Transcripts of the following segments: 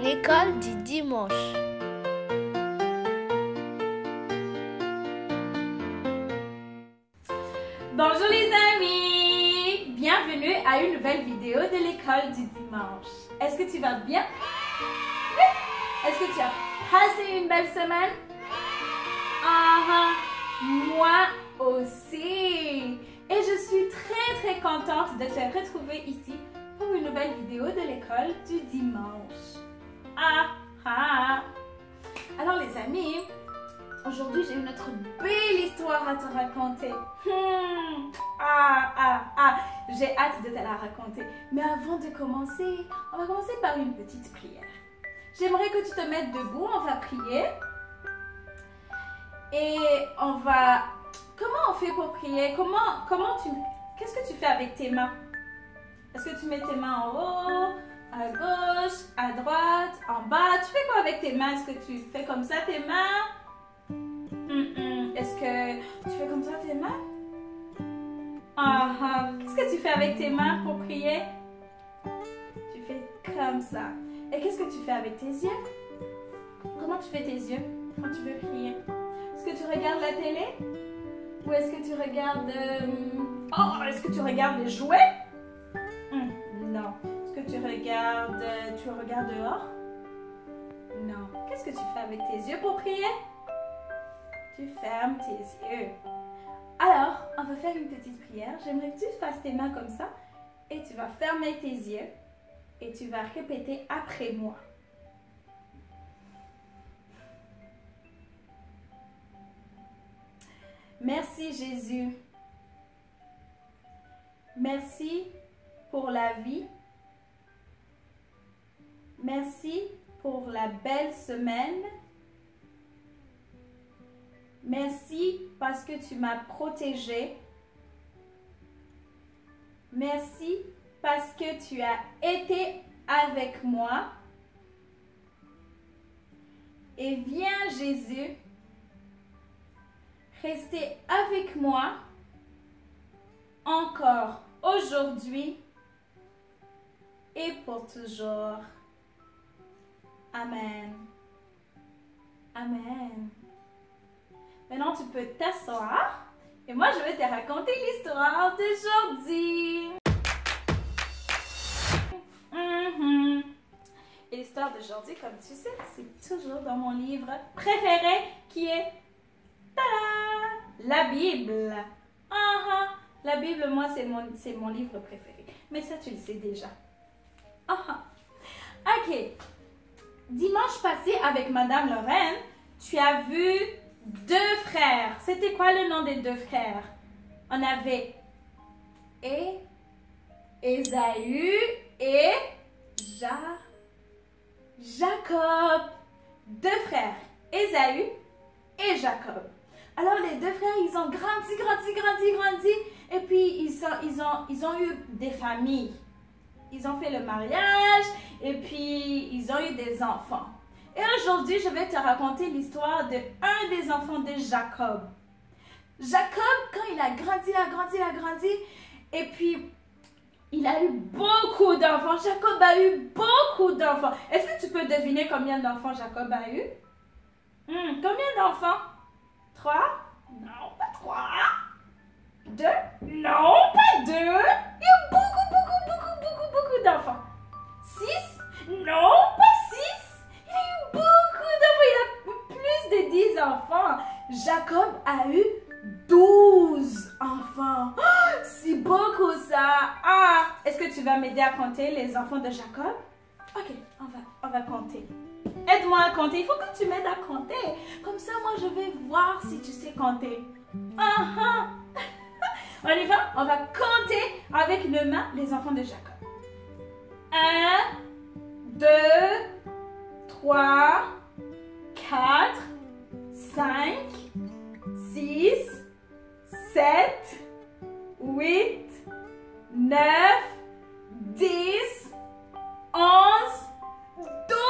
L'école du dimanche. Bonjour les amis! Bienvenue à une nouvelle vidéo de l'école du dimanche. Est-ce que tu vas bien? Oui? Est-ce que tu as passé une belle semaine? Moi aussi! Et je suis très contente de te retrouver ici pour une nouvelle vidéo de l'école du dimanche. Alors les amis, aujourd'hui j'ai une autre belle histoire à te raconter. J'ai hâte de te la raconter. Mais avant de commencer, on va commencer par une petite prière. J'aimerais que tu te mettes debout, on va prier. Et on va... Comment on fait pour prier? Qu'est-ce que tu fais avec tes mains? Est-ce que tu mets tes mains en haut, à gauche, à droite, en bas? Tu fais quoi avec tes mains? Est-ce que tu fais comme ça tes mains? Est-ce que tu fais comme ça tes mains? Qu'est-ce que tu fais avec tes mains pour prier? Tu fais comme ça. Et qu'est-ce que tu fais avec tes yeux? Comment tu fais tes yeux quand tu veux prier? Est-ce que tu regardes la télé? Ou est-ce que tu regardes... est-ce que tu regardes les jouets? Non. Est-ce que tu regardes dehors? Non. Qu'est-ce que tu fais avec tes yeux pour prier? Tu fermes tes yeux. Alors, on va faire une petite prière. J'aimerais que tu fasses tes mains comme ça. Et tu vas fermer tes yeux. Et tu vas répéter après moi. Merci Jésus. Merci pour la vie. Merci pour la belle semaine. Merci parce que tu m'as protégée. Merci parce que tu as été avec moi. Et viens Jésus, rester avec moi encore aujourd'hui et pour toujours. Amen. Amen. Maintenant, tu peux t'asseoir et moi, je vais te raconter l'histoire d'aujourd'hui. Et l'histoire d'aujourd'hui, comme tu sais, c'est toujours dans mon livre préféré qui est la Bible. La Bible, moi, c'est mon livre préféré. Mais ça, tu le sais déjà. Ok. Dimanche passé, avec Madame Lorraine, tu as vu 2 frères. C'était quoi le nom des 2 frères? On avait Ésaü et Jacob. 2 frères, Ésaü et Jacob. Alors les 2 frères, ils ont grandi. Et puis ils ont eu des familles. Ils ont fait le mariage et puis ils ont eu des enfants. Et aujourd'hui, je vais te raconter l'histoire de un des enfants de Jacob. Jacob, quand il a grandi, et puis il a eu beaucoup d'enfants. Jacob a eu beaucoup d'enfants. Est-ce que tu peux deviner combien d'enfants Jacob a eu? Combien d'enfants? 3? Non, pas 3. 2? Non, pas 2. Il y a beaucoup d'enfants. 6? Non, pas 6. Il y a eu beaucoup d'enfants. Il a plus de 10 enfants. Jacob a eu 12 enfants. C'est beaucoup ça. Est-ce que tu vas m'aider à compter les enfants de Jacob? Ok, on va compter. Aide-moi à compter. Il faut que tu m'aides à compter. Comme ça, moi, je vais voir si tu sais compter. On y va? On va compter avec nos mains les enfants de Jacob. 1, 2, 3, 4, 5, 6, 7, 8, 9, 10, 11, 12.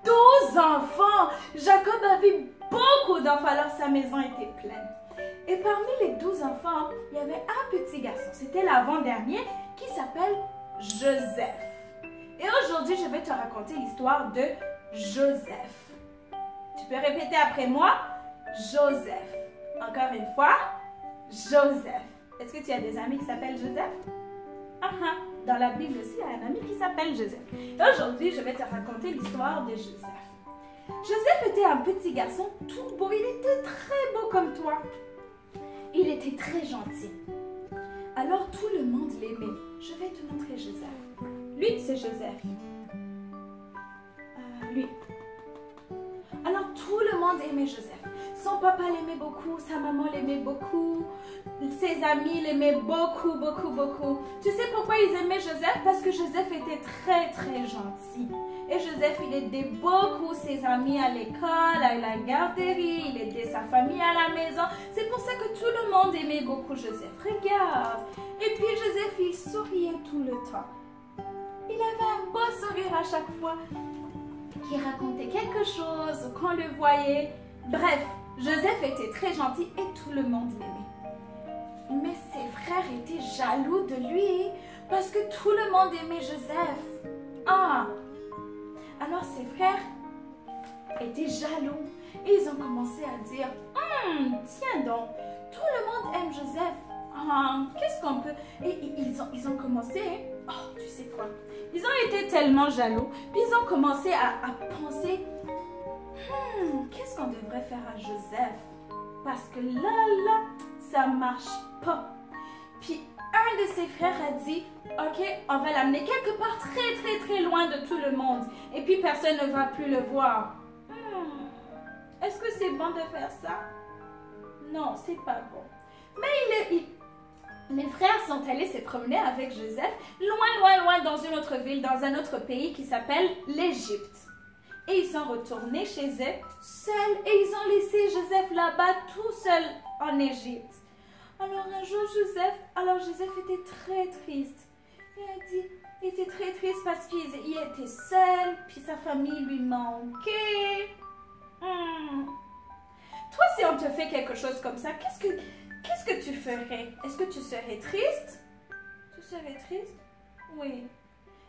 12 enfants. Jacob avait beaucoup d'enfants, alors sa maison était pleine. Et parmi les 12 enfants, il y avait un petit garçon. C'était l'avant-dernier qui s'appelle Joseph. Et aujourd'hui, je vais te raconter l'histoire de Joseph. Tu peux répéter après moi? Joseph. Encore une fois, Joseph. Est-ce que tu as des amis qui s'appellent Joseph? Dans la Bible aussi, il y a un ami qui s'appelle Joseph. Et aujourd'hui, je vais te raconter l'histoire de Joseph. Joseph était un petit garçon tout beau. Il était très beau comme toi. Il était très gentil. Alors tout le monde l'aimait. Je vais te montrer Joseph. Lui, c'est Joseph. Lui. Alors tout le monde aimait Joseph. Son papa l'aimait beaucoup, sa maman l'aimait beaucoup, ses amis l'aimaient beaucoup, beaucoup, beaucoup. Tu sais pourquoi ils aimaient Joseph? Parce que Joseph était très, très gentil. Et Joseph, il aidait beaucoup ses amis à l'école, à la garderie, il aidait sa famille à la maison. C'est pour ça que tout le monde aimait beaucoup Joseph. Regarde. Et puis Joseph, il souriait tout le temps. Il avait un beau sourire à chaque fois qui racontait quelque chose, qu'on le voyait. Bref, Joseph était très gentil et tout le monde l'aimait. Mais ses frères étaient jaloux de lui parce que tout le monde aimait Joseph. Alors ses frères étaient jaloux et ils ont commencé à dire tiens donc, tout le monde aime Joseph. Qu'est-ce qu'on peut... Et ils ont commencé, tu sais quoi? Ils ont été tellement jaloux, puis ils ont commencé à penser qu'est-ce qu'on devrait faire à Joseph? Parce que là, ça marche pas. Puis un de ses frères a dit, ok, on va l'amener quelque part très, très, très loin de tout le monde. Et puis personne ne va plus le voir. Est-ce que c'est bon de faire ça? Non, c'est pas bon. Mais les frères sont allés se promener avec Joseph loin, loin, loin dans une autre ville, dans un autre pays qui s'appelle l'Égypte. Et ils sont retournés chez eux seuls et ils ont laissé Joseph là-bas tout seul en Égypte. Alors un jour, Joseph était très triste. Il était très triste parce qu'il était seul, puis sa famille lui manquait. Toi, si on te fait quelque chose comme ça, qu'est-ce que tu ferais? Est-ce que tu serais triste? Tu serais triste? Oui.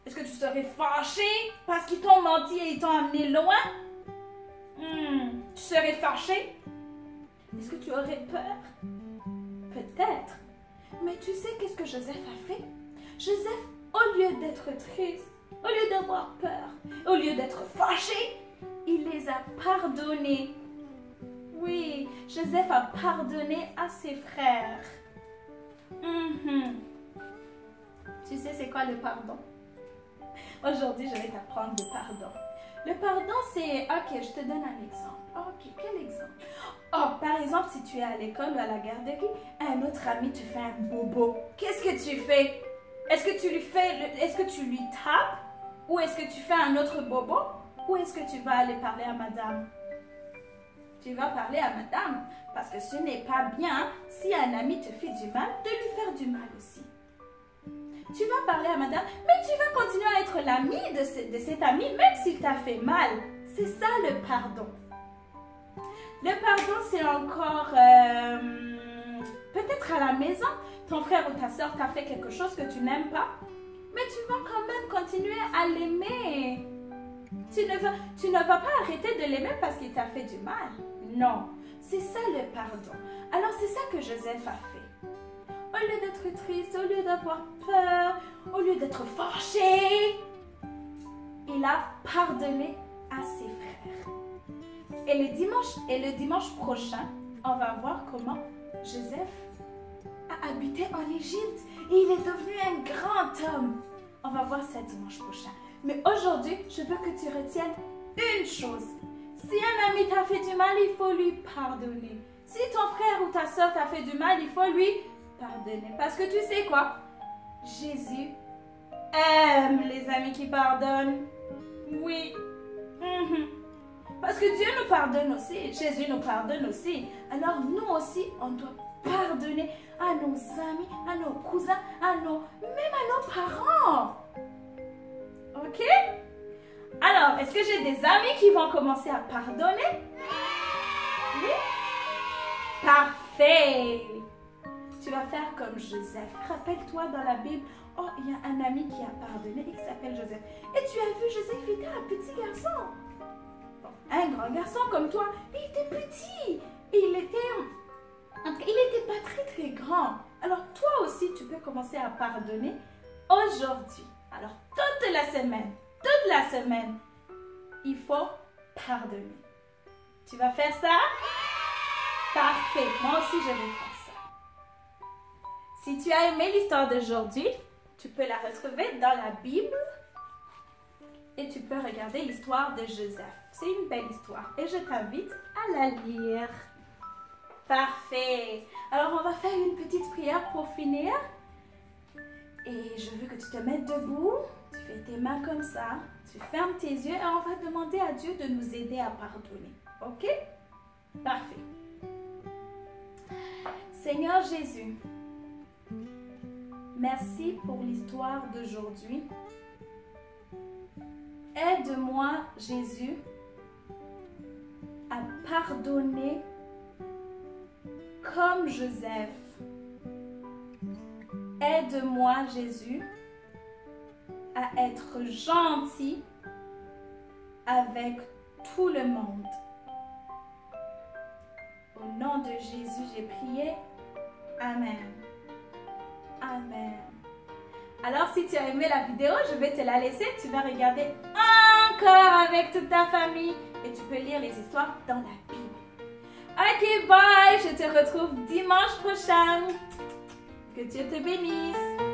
Est-ce que tu serais fâché parce qu'ils t'ont menti et ils t'ont amené loin? Tu serais fâché? Est-ce que tu aurais peur? Peut-être. Mais tu sais qu'est-ce que Joseph a fait? Joseph, au lieu d'être triste, au lieu d'avoir peur, au lieu d'être fâché, il les a pardonnés. Oui, Joseph a pardonné à ses frères. Tu sais c'est quoi le pardon? Aujourd'hui, je vais t'apprendre le pardon. Le pardon, c'est... Ok, je te donne un exemple. Ok, quel exemple? Par exemple, si tu es à l'école ou à la garderie, un autre ami te fait un bobo. Qu'est-ce que tu fais? Est-ce que tu lui tapes? Ou est-ce que tu fais un autre bobo? Ou est-ce que tu vas aller parler à madame? Tu vas parler à madame. Parce que ce n'est pas bien, si un ami te fait du mal, de lui faire du mal aussi. Tu vas parler à madame, mais tu vas continuer à être l'ami de cet ami, même s'il t'a fait mal. C'est ça le pardon. Le pardon, c'est encore peut-être à la maison, ton frère ou ta soeur t'a fait quelque chose que tu n'aimes pas, mais tu vas quand même continuer à l'aimer. Tu ne vas pas arrêter de l'aimer parce qu'il t'a fait du mal. Non, c'est ça le pardon. Alors c'est ça que Joseph a fait. Au lieu d'être triste, au lieu d'avoir peur, au lieu d'être fâché, il a pardonné à ses frères. Et le dimanche prochain, on va voir comment Joseph a habité en Égypte et il est devenu un grand homme. On va voir ça dimanche prochain. Mais aujourd'hui, je veux que tu retiennes une chose. Si un ami t'a fait du mal, il faut lui pardonner. Si ton frère ou ta soeur t'a fait du mal, il faut lui pardonner. Parce que tu sais quoi? Jésus aime les amis qui pardonnent. Oui. Parce que Dieu nous pardonne aussi. Jésus nous pardonne aussi. Alors nous aussi, on doit pardonner à nos amis, à nos cousins, même à nos parents. Ok? Alors, est-ce que j'ai des amis qui vont commencer à pardonner? Oui? Parfait! Tu vas faire comme Joseph. Rappelle-toi, dans la Bible, oh, il y a un ami qui a pardonné, il s'appelle Joseph. Et tu as vu, Joseph était un petit garçon. Bon, un grand garçon comme toi, mais il était petit. Et il était pas très très grand. Alors toi aussi, tu peux commencer à pardonner aujourd'hui. Alors toute la semaine, il faut pardonner. Tu vas faire ça? Parfait, moi aussi je vais faire ça. Si tu as aimé l'histoire d'aujourd'hui, tu peux la retrouver dans la Bible et tu peux regarder l'histoire de Joseph. C'est une belle histoire et je t'invite à la lire. Parfait. Alors on va faire une petite prière pour finir. Et je veux que tu te mettes debout, tu fais tes mains comme ça, tu fermes tes yeux et on va demander à Dieu de nous aider à pardonner. Ok? Parfait. Seigneur Jésus, merci pour l'histoire d'aujourd'hui. Aide-moi, Jésus, à pardonner comme Joseph. Aide-moi, Jésus, à être gentil avec tout le monde. Au nom de Jésus, j'ai prié. Amen. Amen. Alors, si tu as aimé la vidéo, je vais te la laisser. Tu vas regarder encore avec toute ta famille et tu peux lire les histoires dans la Bible. Ok, bye. Je te retrouve dimanche prochain. Que Dieu te bénisse.